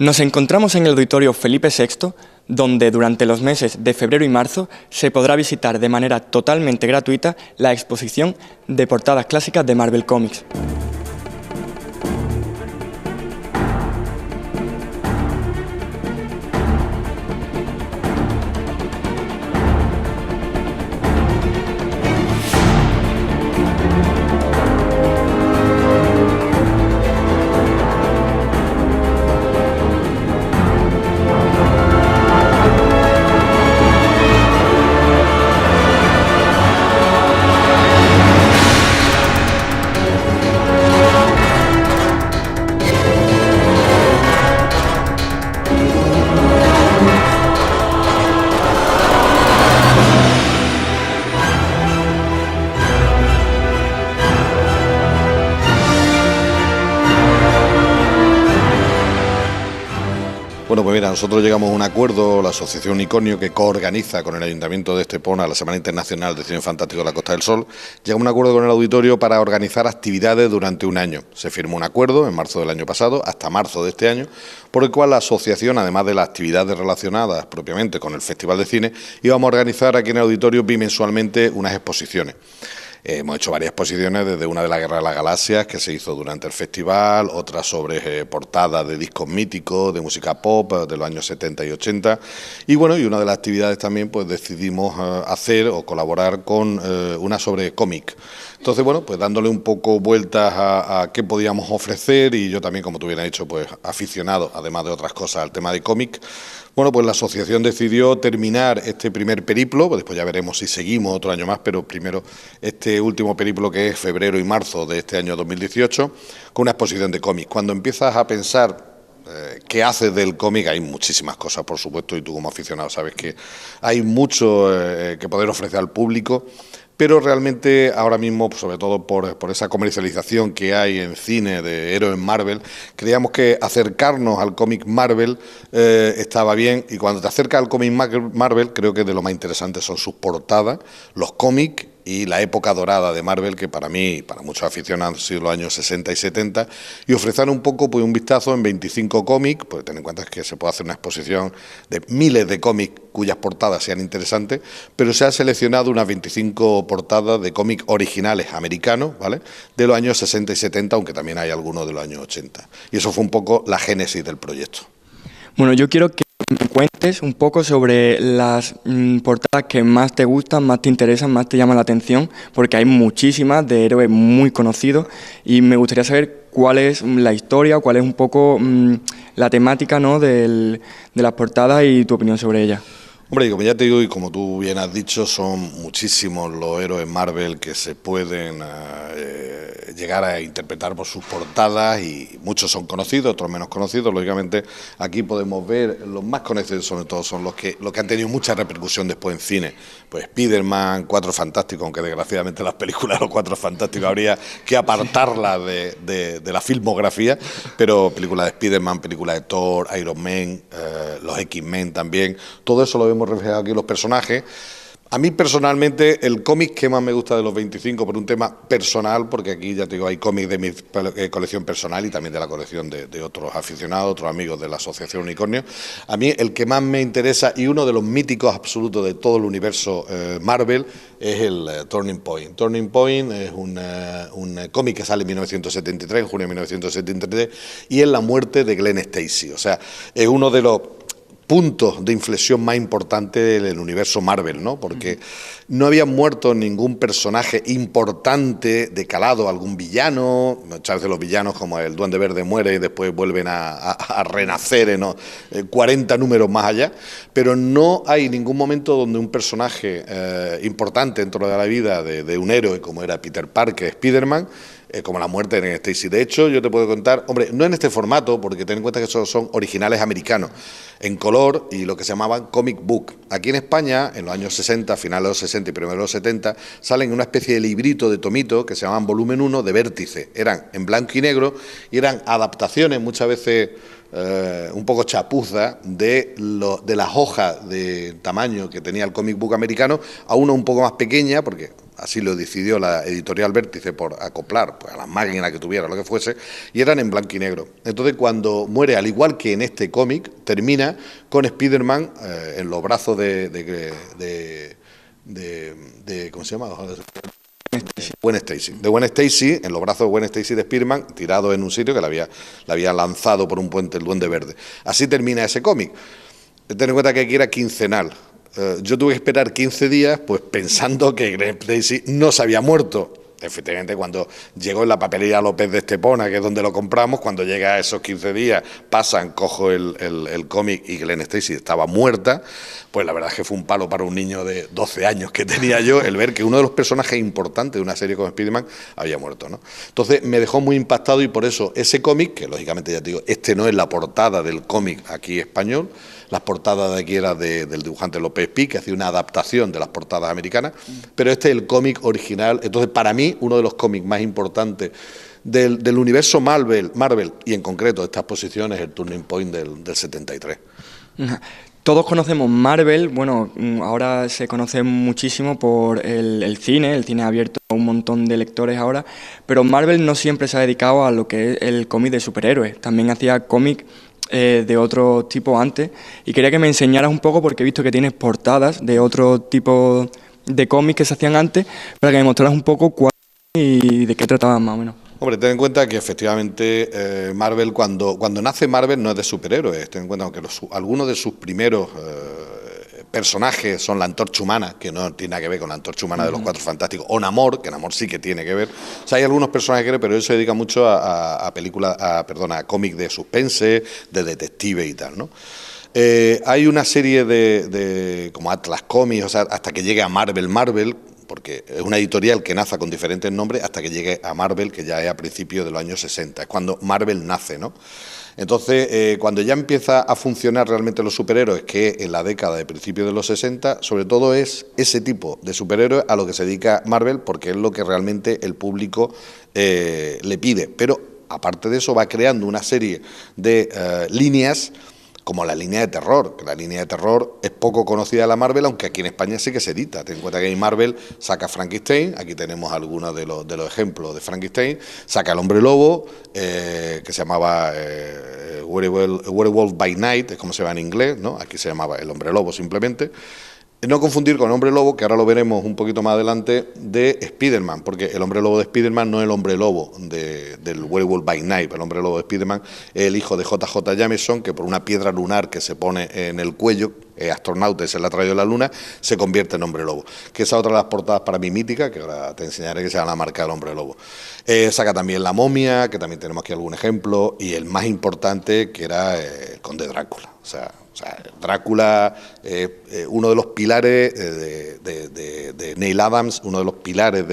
Nos encontramos en el auditorio Felipe VI, donde durante los meses de febrero y marzo se podrá visitar de manera totalmente gratuita la exposición de portadas clásicas de Marvel Comics. Bueno, pues mira, nosotros llegamos a un acuerdo, la Asociación Unicornio, que coorganiza con el Ayuntamiento de Estepona la Semana Internacional de Cine Fantástico de la Costa del Sol, llegamos a un acuerdo con el auditorio para organizar actividades durante un año. Se firmó un acuerdo en marzo del año pasado, hasta marzo de este año, por el cual la asociación, además de las actividades relacionadas propiamente con el Festival de Cine, íbamos a organizar aquí en el auditorio bimensualmente unas exposiciones. Hemos hecho varias exposiciones, desde una de la Guerra de las Galaxias, que se hizo durante el festival, otra sobre portadas de discos míticos, de música pop, de los años 70 y 80. Y bueno, y una de las actividades también, pues decidimos hacer o colaborar con una sobre cómic. Entonces, bueno, pues dándole un poco vueltas a qué podíamos ofrecer, y yo también, como tú bien has dicho, pues aficionado, además de otras cosas, al tema de cómic. Bueno, pues la asociación decidió terminar este primer periplo, pues después ya veremos si seguimos otro año más, pero primero este último periplo, que es febrero y marzo de este año 2018, con una exposición de cómics. Cuando empiezas a pensar qué haces del cómic, hay muchísimas cosas, por supuesto, y tú como aficionado sabes que hay mucho que poder ofrecer al público. Pero realmente ahora mismo, sobre todo por esa comercialización que hay en cine de héroes Marvel, creíamos que acercarnos al cómic Marvel estaba bien, y cuando te acercas al cómic Marvel, creo que de lo más interesante son sus portadas, los cómics y la época dorada de Marvel, que para mí y para muchos aficionados han sido los años 60 y 70, y ofrecer un poco pues un vistazo en 25 cómics, pues ten en cuenta que se puede hacer una exposición de miles de cómics cuyas portadas sean interesantes, pero se han seleccionado unas 25 portadas de cómics originales americanos, ¿vale?, de los años 60 y 70, aunque también hay algunos de los años 80. Y eso fue un poco la génesis del proyecto. Bueno, yo quiero que me cuentes un poco sobre las portadas que más te gustan, más te interesan, más te llaman la atención, porque hay muchísimas de héroes muy conocidos, y me gustaría saber cuál es la historia, cuál es un poco la temática, ¿no?, de las portadas, y tu opinión sobre ellas. Hombre, y como ya te digo, y como tú bien has dicho, son muchísimos los héroes Marvel que se pueden llegar a interpretar por sus portadas, y muchos son conocidos, otros menos conocidos. Lógicamente, aquí podemos ver, los más conocidos sobre todo son los que han tenido mucha repercusión después en cine. Pues Spider-Man, Cuatro Fantásticos, aunque desgraciadamente las películas de los Cuatro Fantásticos habría que apartarlas de la filmografía, pero películas de Spider-Man, películas de Thor, Iron Man, los X-Men también, todo eso lo vemos reflejado aquí en los personajes. A mí personalmente el cómic que más me gusta de los 25, por un tema personal, porque aquí ya te digo, hay cómics de mi colección personal y también de la colección de otros aficionados, otros amigos de la Asociación Unicornio. A mí el que más me interesa, y uno de los míticos absolutos de todo el universo Marvel, es el Turning Point. Turning Point es un cómic que sale en 1973, en junio de 1973, y es la muerte de Gwen Stacy. O sea, es uno de los puntos de inflexión más importantes del universo Marvel, ¿no? Porque no había muerto ningún personaje importante de calado, algún villano. Muchas veces los villanos, como el Duende Verde, muere y después vuelven a renacer en 40 números más allá, pero no hay ningún momento donde un personaje importante dentro de la vida de un héroe, como era Peter Parker, Spider-Man, como la muerte de Gwen Stacy. De hecho, yo te puedo contar, hombre, no en este formato, porque ten en cuenta que esos son originales americanos, en color y lo que se llamaban comic book. Aquí en España, en los años 60, finales de los 60 y primeros de los 70, salen una especie de librito, de tomito, que se llamaban volumen 1 de Vértice. Eran en blanco y negro y eran adaptaciones, muchas veces un poco chapuza, de las hojas de tamaño que tenía el comic book americano, a una un poco más pequeña, porque así lo decidió la editorial Vértice por acoplar pues, a las máquinas que tuviera, lo que fuese, y eran en blanco y negro. Entonces, cuando muere, al igual que en este cómic, termina con Spider-Man en los brazos de ¿cómo se llama? Gwen Stacy. De Gwen Stacy, en los brazos de Gwen Stacy de Spider-Man, tirado en un sitio que le había lanzado por un puente el Duende Verde. Así termina ese cómic. Ten en cuenta que aquí era quincenal. Yo tuve que esperar 15 días, pues pensando que Gwen Stacy no se había muerto. Efectivamente, cuando llegó en la papelería López de Estepona, que es donde lo compramos, cuando llega a esos 15 días, cojo el cómic y Gwen Stacy estaba muerta, pues la verdad es que fue un palo para un niño de 12 años que tenía yo, el ver que uno de los personajes importantes de una serie como Spider-Man había muerto, ¿no? Entonces me dejó muy impactado y por eso ese cómic, que lógicamente ya te digo, este no es la portada del cómic aquí español, las portadas de aquí eran del dibujante López Pi, que hacía una adaptación de las portadas americanas, pero este es el cómic original. Entonces, para mí, uno de los cómics más importantes del universo Marvel, y en concreto esta exposición es el Turning Point del 73. Todos conocemos Marvel, bueno, ahora se conoce muchísimo por el cine ha abierto a un montón de lectores ahora, pero Marvel no siempre se ha dedicado a lo que es el cómic de superhéroes, también hacía cómic de otro tipo antes, y quería que me enseñaras un poco, porque he visto que tienes portadas de otro tipo de cómics que se hacían antes, para que me mostraras un poco cuál y de qué trataban más o menos. Hombre, ten en cuenta que efectivamente Marvel, cuando nace Marvel no es de superhéroes, ten en cuenta que algunos de sus primeros personajes son la Antorcha Humana, que no tiene nada que ver con la Antorcha Humana de los Cuatro Fantásticos, o Namor, que Namor sí que tiene que ver. O sea, hay algunos personajes que pero él se dedica mucho a cómics de suspense, de detective y tal, ¿no? Hay una serie como Atlas Comics, o sea, hasta que llegue a Marvel, porque es una editorial que nace con diferentes nombres hasta que llegue a Marvel, que ya es a principios de los años 60, es cuando Marvel nace, ¿no? Entonces, cuando ya empieza a funcionar realmente los superhéroes, que en la década de principios de los 60, sobre todo es ese tipo de superhéroes a lo que se dedica Marvel, porque es lo que realmente el público le pide. Pero, aparte de eso, va creando una serie de líneas, como la línea de terror, que la línea de terror es poco conocida de la Marvel, aunque aquí en España sí que se edita. Ten en cuenta que en Marvel saca Frankenstein, aquí tenemos algunos de los ejemplos de Frankenstein, saca el Hombre Lobo, que se llamaba Werewolf by Night, es como se llama en inglés, ¿no? Aquí se llamaba el Hombre Lobo simplemente. No confundir con el Hombre Lobo, que ahora lo veremos un poquito más adelante, de Spider-Man, porque el Hombre Lobo de Spider-Man no es el Hombre Lobo del Werewolf by Night. El Hombre Lobo de Spider-Man es el hijo de J.J. Jameson, que por una piedra lunar que se pone en el cuello, astronauta y se la ha traído a la luna, se convierte en Hombre Lobo. Que esa es otra de las portadas para mí míticas, que ahora te enseñaré, que se llama la marca del Hombre Lobo. Saca también La Momia, que también tenemos aquí algún ejemplo, y el más importante, que era el Conde Drácula. O sea, Drácula, uno de los pilares de Neil Adams, uno de los pilares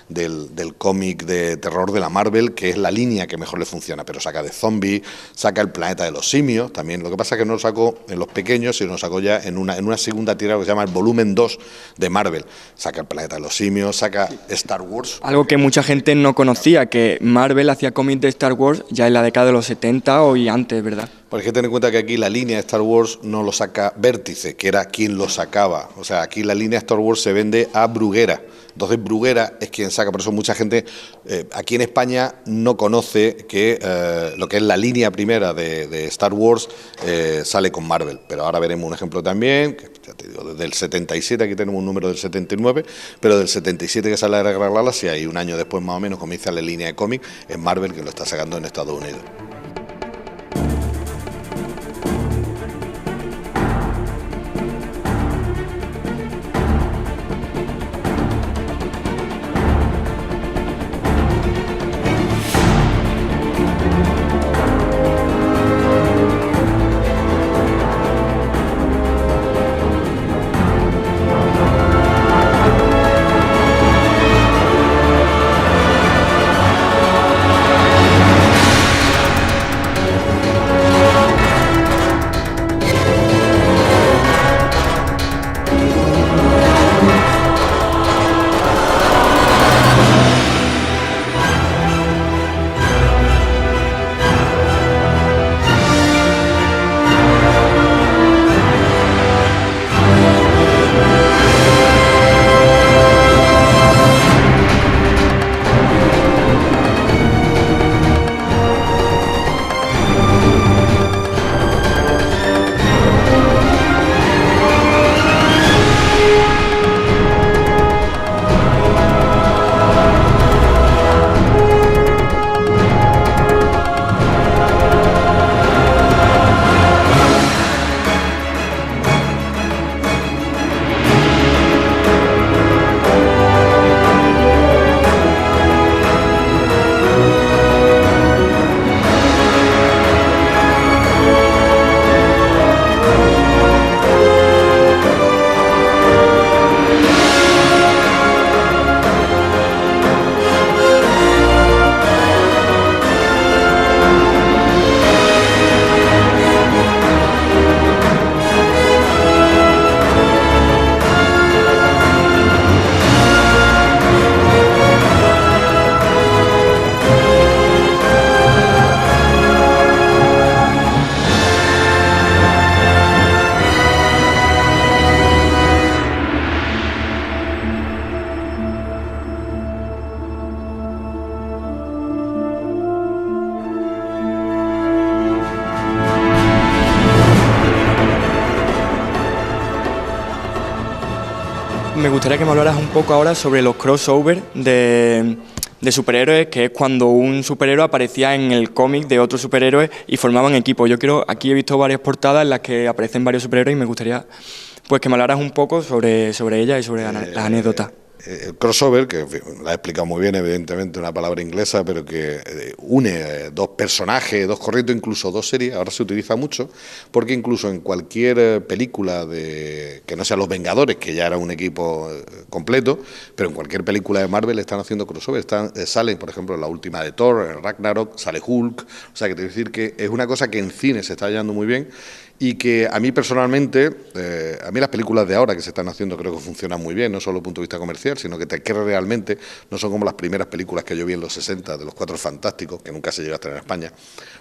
del cómic de terror de la Marvel, que es la línea que mejor le funciona, pero saca de zombies, saca el planeta de los simios también. Lo que pasa es que no lo sacó en los pequeños, sino lo sacó ya en una segunda tirada que se llama el volumen 2 de Marvel. Saca el planeta de los simios, saca Star Wars. Algo que mucha gente no conocía, que Marvel hacía cómics de Star Wars ya en la década de los 70 o y antes, ¿verdad? Porque hay que tener en cuenta que aquí la línea de Star Wars no lo saca Vértice, que era quien lo sacaba. O sea, aquí la línea de Star Wars se vende a Bruguera. Entonces Bruguera es quien saca, por eso mucha gente aquí en España no conoce que lo que es la línea primera de Star Wars sale con Marvel. Pero ahora veremos un ejemplo también, que ya te digo, desde el 77, aquí tenemos un número del 79, pero del 77 que sale a Guerra Galaxia y un año después más o menos comienza la línea de cómic, es Marvel que lo está sacando en Estados Unidos. me gustaría que me hablaras un poco ahora sobre los crossovers de superhéroes, que es cuando un superhéroe aparecía en el cómic de otro superhéroe y formaban equipo. Aquí he visto varias portadas en las que aparecen varios superhéroes y me gustaría pues que me hablaras un poco sobre ellas y sobre las anécdotas. El crossover, que en fin, la he explicado muy bien, evidentemente, una palabra inglesa, pero que une dos personajes, dos corrientes, incluso dos series, ahora se utiliza mucho, porque incluso en cualquier película que no sea Los Vengadores, que ya era un equipo completo, pero en cualquier película de Marvel están haciendo crossover, salen, por ejemplo, en la última de Thor, en Ragnarok, sale Hulk, o sea, que te quiero decir que es una cosa que en cine se está llevando muy bien, y que a mí personalmente, a mí las películas de ahora que se están haciendo creo que funcionan muy bien, no solo desde el punto de vista comercial, sino que te crees realmente, no son como las primeras películas que yo vi en los 60, de los Cuatro Fantásticos, que nunca se llegó a tener en España,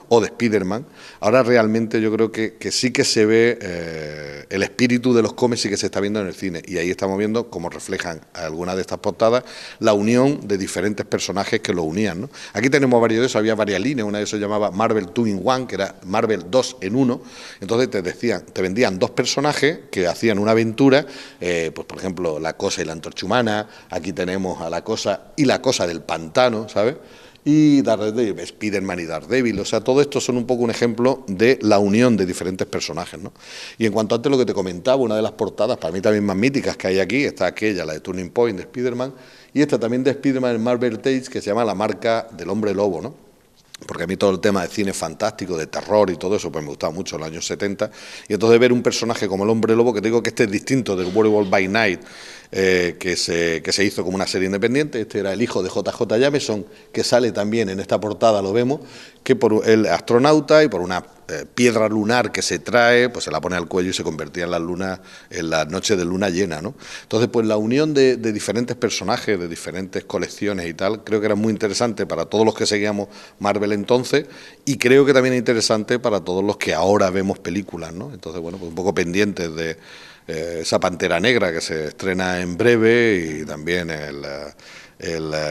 o de Spider-Man. Ahora realmente yo creo que sí que se ve el espíritu de los cómics, sí que se está viendo en el cine, y ahí estamos viendo, como reflejan algunas de estas portadas, la unión de diferentes personajes que lo unían, ¿no? Aquí tenemos varios de esos, había varias líneas, una de esas se llamaba Marvel 2 in 1, que era Marvel 2 en 1, entonces te vendían dos personajes que hacían una aventura, pues por ejemplo, La Cosa y la Antorcha Humana, aquí tenemos a La Cosa y la Cosa del Pantano, ¿sabes? Y Daredevil, Spider-Man y Daredevil, o sea, todo esto son un poco un ejemplo de la unión de diferentes personajes, ¿no? Y en cuanto antes lo que te comentaba, una de las portadas, para mí también más míticas que hay aquí, está aquella, la de Turning Point de Spider-Man, y esta también de Spider-Man en Marvel Tales, que se llama La Marca del Hombre Lobo, ¿no? Porque a mí todo el tema de cine fantástico, de terror y todo eso, pues me gustaba mucho en los años 70, y entonces ver un personaje como el Hombre Lobo, que te digo que este es distinto del Werewolf by Night, que se hizo como una serie independiente. Este era el hijo de JJ Jameson, que sale también en esta portada, lo vemos, que por el astronauta y por una piedra lunar que se trae, pues se la pone al cuello y se convertía en las lunas, en las noches de luna llena, ¿no? Entonces, pues la unión de diferentes personajes, de diferentes colecciones y tal, creo que era muy interesante para todos los que seguíamos Marvel entonces, y creo que también es interesante para todos los que ahora vemos películas, ¿no? Entonces, bueno, pues un poco pendientes de esa Pantera Negra que se estrena en breve, y también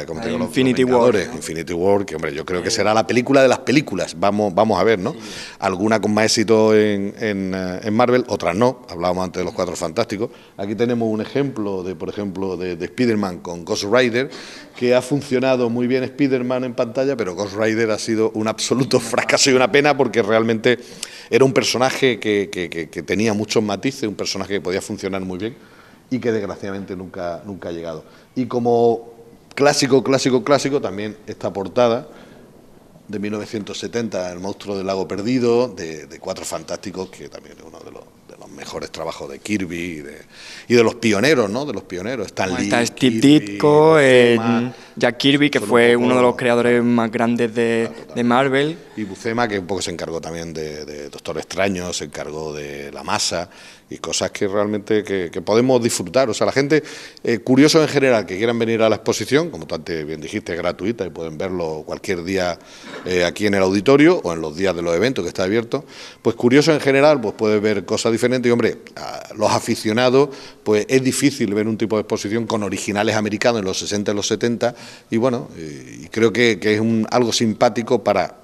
como te digo, Infinity War, ¿no? Infinity War, que hombre, yo creo que será la película de las películas, vamos a ver, ¿no? Sí. Alguna con más éxito en Marvel, otras no, hablábamos antes de los Cuatro Fantásticos. Aquí tenemos un ejemplo de Spider-Man con Ghost Rider, que ha funcionado muy bien Spider-Man en pantalla, pero Ghost Rider ha sido un absoluto fracaso y una pena, porque realmente era un personaje que tenía muchos matices, un personaje que podía funcionar muy bien y que desgraciadamente nunca ha llegado. Y como clásico, también esta portada de 1970, El monstruo del lago perdido, de Cuatro Fantásticos, que también es uno de los mejores trabajos de Kirby y de los pioneros, ¿no? De los pioneros. Stan Lee, está Steve Ditko, Jack Kirby, que fue uno de los creadores más grandes de Marvel. Y Buscema, que un poco se encargó también de Doctor Extraño, se encargó de La Masa, y cosas que realmente que podemos disfrutar. O sea, la gente, curiosos en general, que quieran venir a la exposición, como tú antes bien dijiste, es gratuita y pueden verlo cualquier día aquí en el auditorio o en los días de los eventos que está abierto, pues curiosos en general, pues puedes ver cosas diferentes. Y hombre, a los aficionados, pues es difícil ver un tipo de exposición con originales americanos en los 60 y los 70, y bueno, y creo que es algo simpático para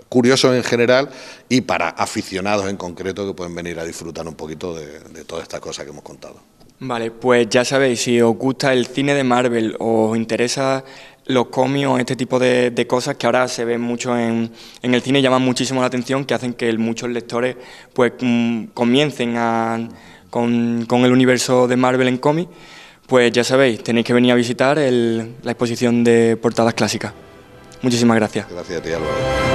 curiosos en general y para aficionados en concreto, que pueden venir a disfrutar un poquito de todas estas cosas que hemos contado. Vale, pues ya sabéis, si os gusta el cine de Marvel o os interesa los cómics o este tipo de cosas que ahora se ven mucho en el cine, llaman muchísimo la atención, que hacen que muchos lectores pues comiencen con el universo de Marvel en cómics, pues ya sabéis, tenéis que venir a visitar la exposición de portadas clásicas. Muchísimas gracias. Gracias a ti, Álvaro.